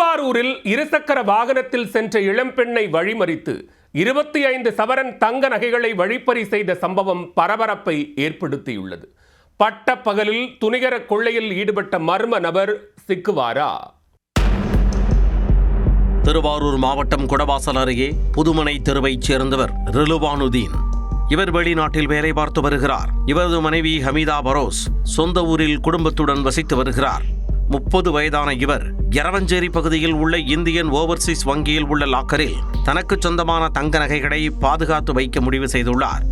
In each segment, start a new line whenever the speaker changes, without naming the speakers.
திருவாரூரில் இருசக்கர வாகனத்தில் சென்ற இளம்பெண்ணை வழிமறித்து 25 சவரன் தங்க நகைகளை வழிப்பறி செய்த சம்பவம் பரபரப்பை ஏற்படுத்தியுள்ளது. பட்ட பகலில் துணிகர கொள்ளையில் ஈடுபட்ட மர்ம நபர் சிக்குவாரா?
திருவாரூர் மாவட்டம் குடவாசல் அருகே புதுமனை தெருவைச் சேர்ந்தவர் ரிலுவானுதீன். இவர் வெளிநாட்டில் வேலை பார்த்து வருகிறார். இவரது மனைவி ஹமீதா பரோஸ் சொந்த ஊரில் குடும்பத்துடன் வசித்து வருகிறார். 30 வயதான இவர் எரவஞ்சேரி பகுதியில் உள்ள இந்தியன் ஓவர்சீஸ் வங்கியில் உள்ள லாக்கரில் தனக்கு சொந்தமான தங்க நகைகளை பாதுகாத்து வைக்க முடிவு செய்துள்ளார்.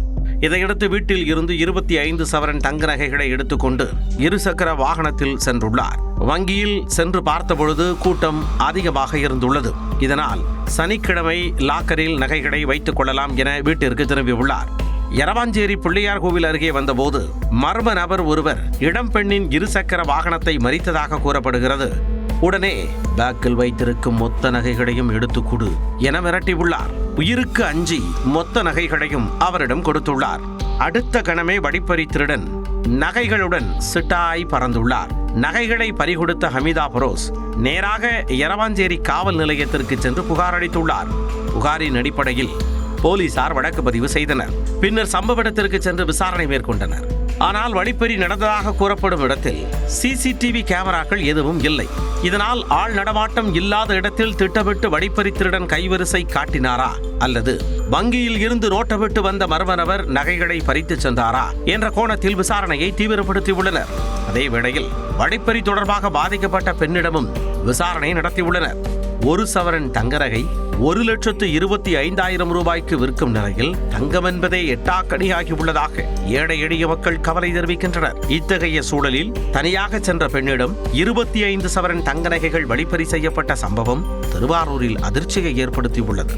இதையடுத்து வீட்டில் இருந்து 25 சவரன் தங்க நகைகளை எடுத்துக்கொண்டு இருசக்கர வாகனத்தில் சென்றுள்ளார். வங்கியில் சென்று பார்த்தபொழுது கூட்டம் அதிகமாக இருந்துள்ளது. இதனால் சனிக்கிழமை லாக்கரில் நகைகளை வைத்துக் கொள்ளலாம் என வீட்டிற்கு திரும்பியுள்ளார். எரவாஞ்சேரி பிள்ளையார் கோவில் அருகே வந்தபோது மர்ம நபர் ஒருவர் இளம்பெண்ணின் இருசக்கர வாகனத்தை மறித்ததாக கூறப்படுகிறது. உடனே பேக்கில் வைத்திருக்கும் மொத்த நகைகளையும் எடுத்துக்கொடு என மிரட்டியுள்ளார். உயிருக்கு அஞ்சி மொத்த நகைகளையும் அவரிடம் கொடுத்துள்ளார். அடுத்த கணமே வழிப்பறி திருடன் நகைகளுடன் சிட்டாய் பறந்துள்ளார். நகைகளை பறிகொடுத்த ஹமீதா பரோஸ் நேராக எரவாஞ்சேரி காவல் நிலையத்திற்கு சென்று புகார் அளித்துள்ளார். புகாரின் அடிப்படையில் போலீசார் வழக்கு பதிவு செய்தனர். பின்னர் சம்பவ இடத்திற்கு சென்று விசாரணை மேற்கொண்டனர். ஆனால் வழிப்பறி நடந்ததாக கூறப்படும் இடத்தில் சிசிடிவி கேமராக்கள் எதுவும் இல்லை. இதனால் ஆள் நடமாட்டம் இல்லாத இடத்தில் திட்டமிட்டு வழிப்பறி திருடன் கைவரிசை காட்டினாரா அல்லது வங்கியில் இருந்து நோட்டமிட்டு வந்த மர்ம நபர் நகைகளை பறித்து சென்றாரா என்ற கோணத்தில் விசாரணையை தீவிரப்படுத்தியுள்ளனர். அதே வேளையில் வழிப்பறி தொடர்பாக பாதிக்கப்பட்ட பெண்ணிடமும் விசாரணை நடத்தியுள்ளனர். 1 சவரன் தங்க நகை 1,25,000 ரூபாய்க்கு விற்கும் நிலையில் தங்கம் என்பதே எட்டாக்கடியாகியுள்ளதாக ஏழை எளிய மக்கள் கவலை தெரிவிக்கின்றனர். இத்தகைய சூழலில் தனியாக சென்ற பெண்ணிடம் 25 சவரன் தங்க நகைகள் வழிப்பறி செய்யப்பட்ட சம்பவம் திருவாரூரில் அதிர்ச்சியை ஏற்படுத்தியுள்ளது.